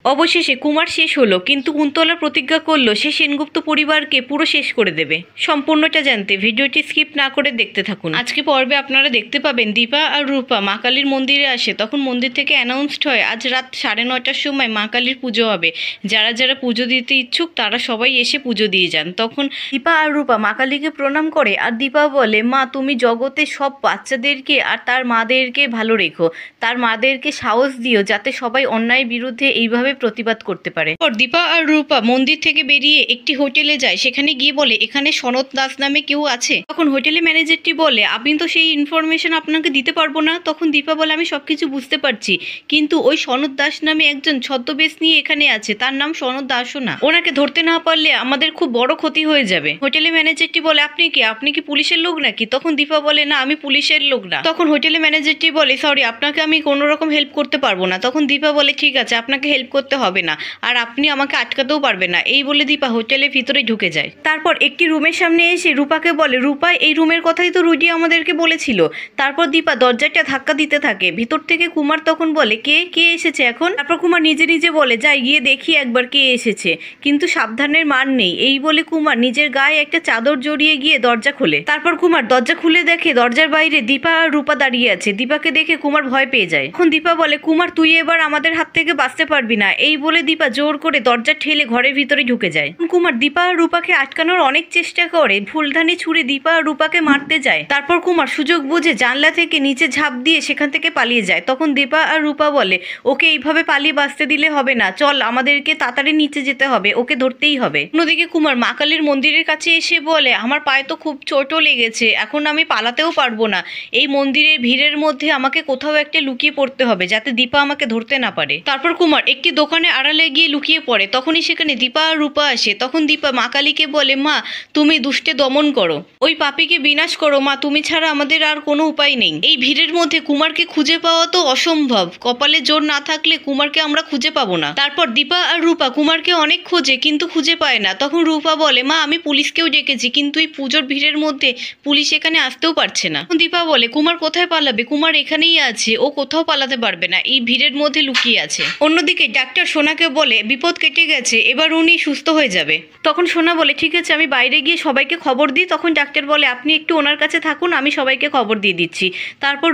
অবশেষে কুমার শেষ হলো, কিন্তু কুন্তলা প্রতিজ্ঞা করলো সে সেনগুপ্ত পরিবারকে পুরো শেষ করে দেবে। সম্পূর্ণটা জানতে ভিডিওটি স্কিপ না করে দেখতে থাকুন। আজকে পর্বে আপনারা দেখতে পাবেন দীপা আর রূপা মা কালীর মন্দিরে আসে। তখন মন্দির থেকে অ্যানাউন্সড হয় আজ রাত 9:30টার সময় মা কালীর পুজো হবে। যারা যারা পুজো দিতে ইচ্ছুক তারা সবাই এসে পুজো দিয়ে যান। তখন দীপা আর রূপা মা কালীকে প্রণাম করে, আর দীপা বলে, মা তুমি জগতে সব বাচ্চাদেরকে আর তার মাদেরকে ভালো রেখো, তার মাদেরকে সাহস দিও যাতে সবাই অন্যায়ের বিরুদ্ধে এইভাবে প্রতিবাদ করতে পারে। দীপা আর রূপা মন্দির থেকে বেরিয়ে একটি হোটেলে যায়। সেখানে গিয়ে বলে এখানে সনৎ দাস নামে কেউ আছে। তখন হোটেলের ম্যানেজারটি বলে আমি তো সেই ইনফরমেশন আপনাকে দিতে পারবো না। তখন দীপা বলে আমি সবকিছু বুঝতে পারছি, কিন্তু ওই সনৎ দাস নামে একজন ছদ্মবেশ নিয়ে এখানে আছে, তার নাম সনৎ দাসও না। ওনাকে ধরতে না পারলে আমাদের খুব বড় ক্ষতি হয়ে যাবে। হোটেলের ম্যানেজারটি বলে আপনি কি পুলিশের লোক নাকি? তখন দীপা বলে না, আমি পুলিশের লোক না। তখন হোটেলের ম্যানেজারটি বলে সরি, আপনাকে আমি কোনো রকম হেল্প করতে পারবো না। তখন দীপা বলে ঠিক আছে, আপনাকে হেল্প করতে হবে না, আর আপনি আমাকে আটকাতেও পারবেন না। এই বলে দীপা হোটেলের ভিতরে ঢুকে যায়। তারপর একটি রুমের সামনে এসে রূপাকে বলে রূপা এই রুমের কথাই তো রুডি আমাদেরকে বলেছিল। তারপর দীপা দরজাটা ধাক্কা দিতে থাকে। ভিতর থেকে কুমার তখন বলে কে কে এসেছে এখন? তারপর কুমার নিজে নিজে বলে যাই গিয়ে দেখি একবার কে এসেছে, কিন্তু সাবধানের মান নেই। এই বলে কুমার নিজের গায়ে একটা চাদর জড়িয়ে গিয়ে দরজা খোলে। তারপর কুমার দরজা খুলে দেখে দরজার বাইরে দীপা আর রূপা দাঁড়িয়ে আছে। দীপাকে দেখে কুমার ভয় পেয়ে যায়। এখন দীপা বলে কুমার তুই এবার আমাদের হাত থেকে বাঁচতে পারবি না। এই বলে দীপা জোর করে দরজা ঠেলে ঘরের ভিতরে ঢুকে যায়। কুমার দীপা আর রূপাকে আটকানোর অনেক চেষ্টা করে, ফুলদানি ছুঁড়ে দীপা আর রূপাকে মারতে যায়। তারপর কুমার সুযোগ বুঝে জানলা থেকে নিচে ঝাঁপ দিয়ে সেখান থেকে পালিয়ে যায়। তখন দীপা আর রূপা বলে ওকে এইভাবে পালিয়ে বাঁচতে দিলে হবে না, চল আমাদেরকে তাড়াতাড়ি নিচে যেতে হবে, ওকে ধরতেই হবে। অন্যদিকে কুমার মা কালীর মন্দিরের কাছে এসে বলে আমার পায়ে তো খুব চোটও লেগেছে, এখন আমি পালাতেও পারবো না। এই মন্দিরের ভিড়ের মধ্যে আমাকে কোথাও একটা লুকিয়ে পড়তে হবে যাতে দীপা আমাকে ধরতে না পারে। তারপর কুমার একটি দোকানে আড়ালে গিয়ে লুকিয়ে পড়ে। তখনই সেখানে দীপা আর রূপা আসে। তখন দীপা মা কালীকে বলে মা তুমি দুষ্টে দমন করো, ওই পাপীকে বিনাশ করো মা, তুমি ছাড়া আমাদের আর কোনো উপায় নেই। এই ভিড়ের মধ্যে কুমারকে খুঁজে পাওয়া তো অসম্ভব, কপালে জোর না থাকলে কুমারকে আমরা খুঁজে পাবো না। তারপর দীপা আর রূপা কুমারকে অনেক খোঁজে কিন্তু খুঁজে পায় না। তখন রূপা বলে মা আমি পুলিশকেও ডেকেছি, কিন্তু এই পুজোর ভিড়ের মধ্যে পুলিশ এখানে আসতেও পারছে না। দীপা বলে কুমার কোথায় পালাবে? কুমার এখানেই আছে, ও কোথাও পালাতে পারবে না, এই ভিড়ের মধ্যে লুকিয়ে আছে। অন্যদিকে ডাক্তার সোনাকে বলে বিপদ কেটে গেছে, এবার উনি সুস্থ হয়ে যাবে। তখন সোনা বলে ঠিক আছে আমি বাইরে গিয়ে সবাইকে খবর দিই। তখন ডাক্তার বলে আপনি একটু ওনার কাছে থাকুন, আমি সবাইকে খবর দিয়ে দিচ্ছি। তারপর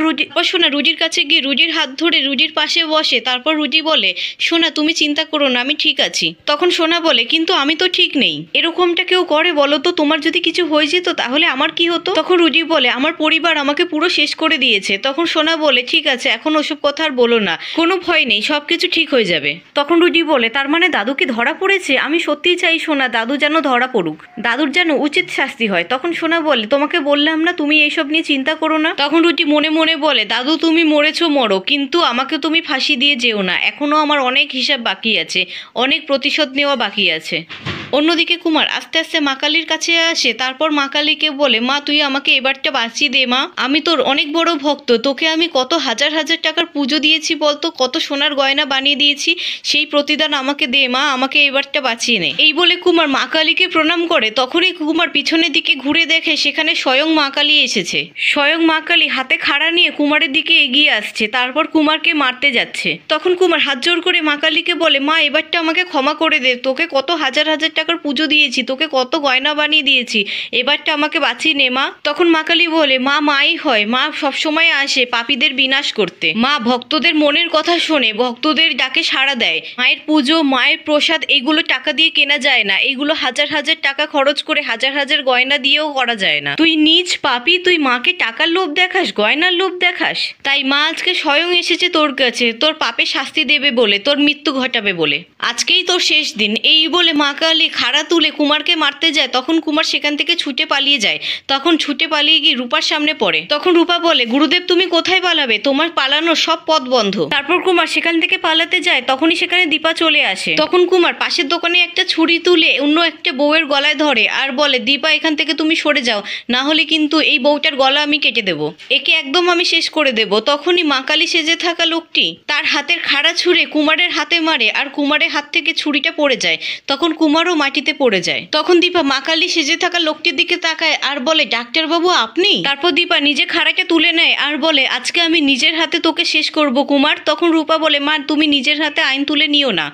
সোনা রুডির কাছে গিয়ে রুডির হাত ধরে রুডির পাশে বসে। তারপর রুডি বলে সোনা তুমি চিন্তা করো না, আমি ঠিক আছি। তখন সোনা বলে কিন্তু আমি তো ঠিক নেই। এরকমটা কেউ করে বলো তো? তোমার যদি কিছু হয়ে যেত তাহলে আমার কি হতো? তখন রুডি বলে আমার পরিবার আমাকে পুরো শেষ করে দিয়েছে। তখন সোনা বলে ঠিক আছে এখন ওসব কথা আর বলো না, কোনো ভয় নেই, সবকিছু ঠিক হয়ে যাবে। তখন রুডি বলে তার মানে দাদু কি ধরা পড়েছে? আমি সত্যিই চাই সোনা দাদু যেন ধরা পড়ুক, দাদুর যেন উচিত শাস্তি হয়। তখন সোনা বলে তোমাকে বললাম না তুমি এইসব নিয়ে চিন্তা করো না। তখন রুটি মনে মনে বলে দাদু তুমি মরেছো মরো, কিন্তু আমাকে তুমি ফাঁসি দিয়ে যেও না, এখনো আমার অনেক হিসাব বাকি আছে, অনেক প্রতিশোধ নেওয়া বাকি আছে। অন্যদিকে কুমার আস্তে আস্তে মা কালীর কাছে আসে। তারপর মা কালীকে বলে মা তুই আমাকে এবারটা বাঁচিয়ে দে মা, আমি তোর অনেক বড় ভক্ত, তোকে আমি কত হাজার হাজার টাকার পুজো দিয়েছি বলতো, কত সোনার গয়না বানিয়ে দিয়েছি, সেই প্রতিদান আমাকে দে মা, আমাকে এবারটা বাঁচিয়ে নে। এই বলে কুমার মা কালীকে প্রণাম করে। তখনই কুমার পিছনের দিকে ঘুরে দেখে সেখানে স্বয়ং মা কালী এসেছে। স্বয়ং মা কালী হাতে খাড়া নিয়ে কুমারের দিকে এগিয়ে আসছে, তারপর কুমারকে মারতে যাচ্ছে। তখন কুমার হাত জোর করে মা কালীকে বলে মা এবারটা আমাকে ক্ষমা করে দে, তোকে কত হাজার হাজার টাকার পুজো দিয়েছি, তোকে কত গয়না বানিয়ে দিয়েছি, এবারটা আমাকে বাঁচিয়ে নে মা। তখন মা কালী বলে মা মাই হয়, মা সবসময় আসে পাপীদের বিনাশ করতে, মা ভক্তদের মনের কথা শোনে, ভক্তদের ডাকে সাড়া দেয়। মায়ের পুজো মায়ের প্রসাদ এগুলো টাকা দিয়ে কেনা যায় না, এগুলো হাজার হাজার টাকা খরচ করে হাজার হাজার গয়না দিয়েও করা যায় না। তুই নিজ পাপী, তুই মাকে টাকার লোভ দেখাস, গয়নার লোভ দেখাস, তাই মা আজকে স্বয়ং এসেছে তোর কাছে, তোর পাপে শাস্তি দেবে বলে, তোর মৃত্যু ঘটাবে বলে, আজকেই তোর শেষ দিন। এই বলে মা কালী খাড়া তুলে কুমারকে মারতে যায়। তখন কুমার সেখান থেকে ছুটে পালিয়ে যায়। তখন ছুটে পালিয়ে গিয়ে রূপার সামনে পড়ে। তখন রূপা বলে গুরুদেব তুমি কোথায় পালাবে, তোমার পালানোর সব পথ বন্ধ। তারপর কুমার সেখান থেকে পালাতে যায়। তখনই সেখানে দীপা চলে আসে। তখন কুমার পাশের দোকানে একটা ছুরি তুলে অন্য একটা বউয়ের গলায় ধরে আর বলে দীপা এখান থেকে তুমি সরে যাও, না হলে কিন্তু এই বউটার গলা আমি কেটে দেবো, একে একদম আমি শেষ করে দেবো। তখনই মা কালী সেজে থাকা লোকটি তার হাতের খাড়া ছুঁড়ে কুমারের হাতে মারে আর কুমারের হাত থেকে ছুরিটা পড়ে যায়। তখন কুমারও মাটিতে পড়ে যায়। তখন দীপা মা কালী সেজে থাকা লোকটির দিকে তাকায় আর বলে, ডাক্তারবাবু আপনি? তারপর দীপা নিজে খাড়াটা তুলে নেয় আর বলে, আজকে আমি নিজের হাতে তোকে শেষ করব কুমার। তখন রূপা বলে, মা তুমি নিজের হাতে আইন তুলে নিও না।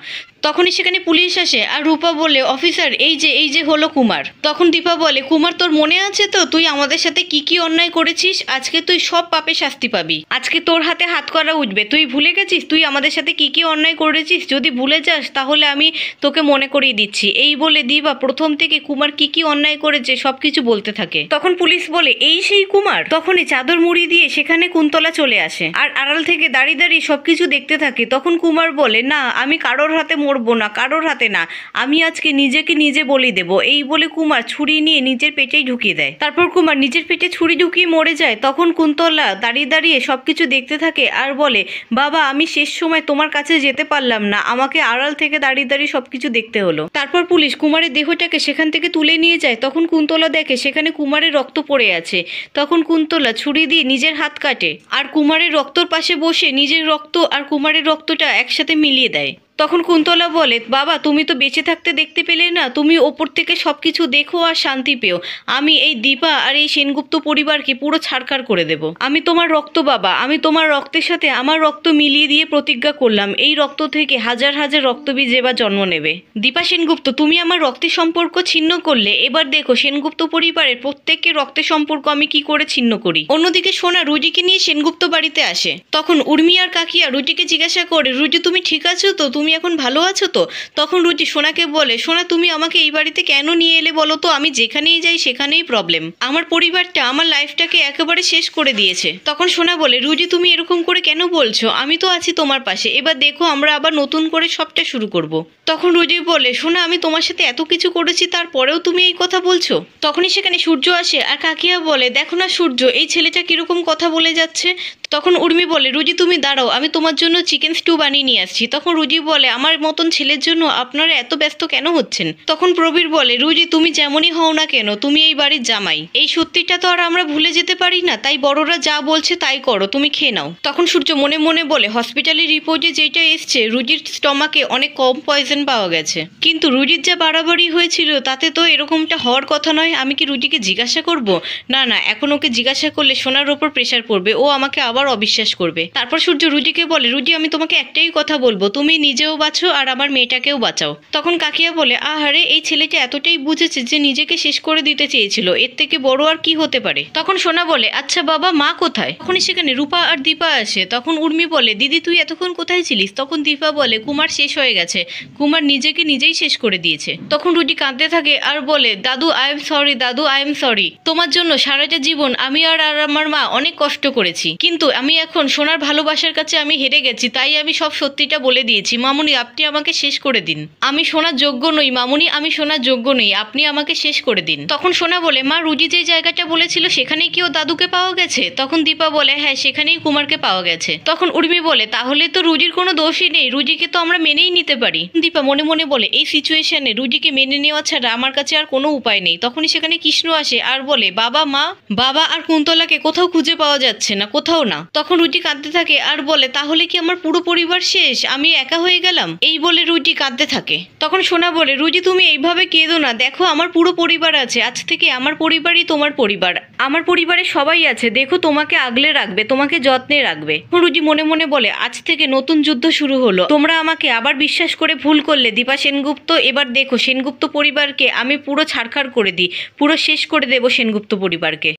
তখনই সেখানে পুলিশ আসে আর রূপা বলে, অফিসার এই যে হলো কুমার। তখন দীপা বলে, কুমার তোর মনে আছে তো তুই আমাদের সাথে কি কি অন্যায় করেছিস? আজকে তুই সব পাপে শাস্তি পাবি। আজকে তোর হাতে হাত করা উঠবে। তুই ভুলে গেছিস তুই আমাদের সাথে কি কি অন্যায় করেছিস? যদি ভুলে যাস তাহলে আমি তোকে মনে করিয়ে দিচ্ছি। এই বলে দীপা প্রথম থেকে কুমার কি কি অন্যায় করেছে সবকিছু বলতে থাকে। তখন পুলিশ বলে, এই সেই কুমার? তখনই চাদর মুড়ি দিয়ে সেখানে কুন্তলা চলে আসে আর আড়াল থেকে দাঁড়িয়ে দাঁড়িয়ে সবকিছু দেখতে থাকে। তখন কুমার বলে, না আমি কারোর হাতে মরবো না, কারোর হাতে না, আমি আজকে নিজেকে নিজে বলি দেব। এই বলে কুমার ছুরি নিয়ে নিজের পেটেই ঢুকিয়ে দেয়। তারপর কুমার নিজের পেটে ছুরি ঢুকিয়ে মরে যায়। তখন কুন্তলা দাঁড়িয়ে দাঁড়িয়ে সবকিছু দেখতে থাকে আর বলে, বাবা আমি শেষ সময় তোমার কাছে যেতে পারলাম না, আমাকে আড়াল থেকে দাঁড়িয়ে দাঁড়িয়ে সবকিছু দেখতে হলো। তারপর পুলিশ কুমারের দেহটাকে সেখান থেকে তুলে নিয়ে যায়। তখন কুন্তলা দেখে সেখানে কুমারের রক্ত পড়ে আছে। তখন কুন্তলা ছুরি দিয়ে নিজের হাত কাটে আর কুমারের রক্তর পাশে বসে নিজের রক্ত আর কুমারের রক্তটা একসাথে মিলিয়ে দেয়। তখন কুন্তলা বলে, বাবা তুমি তো বেঁচে থাকতে দেখতে পেলে না, তুমি ওপর থেকে সবকিছু দেখো আর শান্তি পেও। আমি এই দীপা আর এই সেনগুপ্ত পরিবারকে পুরো ছাড়খাড় করে দেব। আমি তোমার রক্ত বাবা, আমি তোমার রক্তের সাথে আমার রক্ত মিলিয়ে দিয়ে প্রতিজ্ঞা করলাম এই রক্ত থেকে হাজার হাজার রক্তবীজ এবার জন্ম নেবে। দীপা সেনগুপ্ত তুমি আমার রক্তের সম্পর্ক ছিন্ন করলে, এবার দেখো সেনগুপ্ত পরিবারের প্রত্যেকের রক্তের সম্পর্ক আমি কি করে ছিন্ন করি। অন্যদিকে সোনা রুজিকে নিয়ে সেনগুপ্ত বাড়িতে আসে। তখন উর্মি আর কাকিয়া রুজিকে জিজ্ঞাসা করে, রুজি তুমি ঠিক আছো তো, তুমি এখন ভালো আছো তো? তখন রুজি সোনাকে বলে, সোনা তুমি আমাকে এই বাড়িতে কেন নিয়ে এলে বলো তো? আমি যেখানেই যাই সেখানেই প্রবলেম। আমার পরিবারটা আমার লাইফটাকে একেবারে শেষ করে দিয়েছে। তখন সোনা বলে, রুজি তুমি এরকম করে কেন বলছো? আমি তো আছি তোমার পাশে, এবার দেখো আমরা আবার নতুন করে সবটা শুরু করব। তখন রুজি বলে, সোনা আমি তোমার সাথে এত কিছু করেছি তারপরেও তুমি এই কথা বলছো? তখনই সেখানে সূর্য আসে আর কাকিয়া বলে, দেখো না সূর্য এই ছেলেটা কিরকম কথা বলে যাচ্ছে। তখন উর্মি বলে, রুজি তুমি দাঁড়াও, আমি তোমার জন্য চিকেন স্টু বানিয়ে নিয়ে আসছি। তখন রুজি বলে, আমার মতন ছেলের জন্য আপনারা এত ব্যস্ত কেন হচ্ছেন? তখন প্রবীর বলে, রুজি তুমি যেমনই হও না কেন তুমি এই বাড়ির জামাই, এই সত্যিটা তো আর আমরা ভুলে যেতে পারি না, তাই বড়রা যা বলছে তাই করো, তুমি খেয়ে নাও। তখন সূর্য মনে মনে বলে, হসপিটালের রিপোর্টে যেটা এসছে রুজির স্টমাকে অনেক কম পয়জন পাওয়া গেছে, কিন্তু রুজির যা বাড়াবাড়ি হয়েছিল তাতে তো এরকমটা হওয়ার কথা নয়। আমি কি রুজিকে জিজ্ঞাসা করব? না না, এখন ওকে জিজ্ঞাসা করলে সোনার ওপর প্রেশার পড়বে, ও আমাকে আবার অবিশ্বাস করবে। তারপর সূর্য রুজিকে বলে, রুজি আমি তোমাকে একটাই কথা বলবো, তুমি নিজেও বাঁচো আর আমার মেয়েটাকেও বাঁচাও। তখন কাকিয়া বলে, আহারে এই ছেলেটা এতটাই বুঝেছে যে নিজেকে শেষ করে দিতে চেয়েছিল, এর থেকে বড় আর কি হতে পারে। তখন সোনা বলে, আচ্ছা বাবা মা কোথায়? তখনই সেখানে রূপা আর দীপা আসে। তখন উর্মি বলে, দিদি তুই এতক্ষণ কোথায় ছিলিস? তখন দীপা বলে, কুমার শেষ হয়ে গেছে, কুমার নিজেকে নিজেই শেষ করে দিয়েছে। তখন রুজি কাঁদতে থাকে আর বলে, দাদু আই এম সরি, দাদু আই এম সরি, তোমার জন্য সারাটা জীবন আমি আর আমার মা অনেক কষ্ট করেছি, কিন্তু আমি এখন সোনার ভালোবাসার কাছে আমি হেরে গেছি, তাই আমি সব সত্যিটা বলে দিয়েছি। মামুনি আপনি আমাকে শেষ করে দিন, আমি সোনার যোগ্য নই মামুনি, আমি সোনার যোগ্য নই, আপনি আমাকে শেষ করে দিন। তখন সোনা বলে, মা রুজি যে জায়গাটা বলেছিল সেখানেই কি ও দাদুকে পাওয়া গেছে? তখন দীপা বলে, হ্যাঁ সেখানেই কুমারকে পাওয়া গেছে। তখন উর্মি বলে, তাহলে তো রুজির কোনো দোষই নেই, রুজিকে তো আমরা মেনেই নিতে পারি। দীপা মনে মনে বলে, এই সিচুয়েশনে রুজিকে মেনে নেওয়া ছাড়া আমার কাছে আর কোনো উপায় নেই। তখনই সেখানে কৃষ্ণ আসে আর বলে, বাবা মা, বাবা আর কুন্তলাকে কোথাও খুঁজে পাওয়া যাচ্ছে না, কোথাও না। তখন রুজি কাঁদতে থাকে আর বলে, তাহলে কি আমার পুরো পরিবার শেষ, আমি একা হয়ে গেলাম? এই বলে রুজি কাঁদতে থাকে। তখন সোনা বলে, রুজি তুমি এইভাবে কেঁদো না, দেখো আমার পুরো পরিবার আছে, আজ থেকে আমার পরিবারই তোমার পরিবার, আমার পরিবারে সবাই আছে, দেখো তোমাকে আগলে রাখবে, তোমাকে যত্নে রাখবে। রুজি মনে মনে বলে, আজ থেকে নতুন যুদ্ধ শুরু হলো, তোমরা আমাকে আবার বিশ্বাস করে ভুল করলে দীপা সেনগুপ্ত, এবার দেখো সেনগুপ্ত পরিবারকে আমি পুরো ছাড়খাড় করে দিই, পুরো শেষ করে দেবো সেনগুপ্ত পরিবারকে।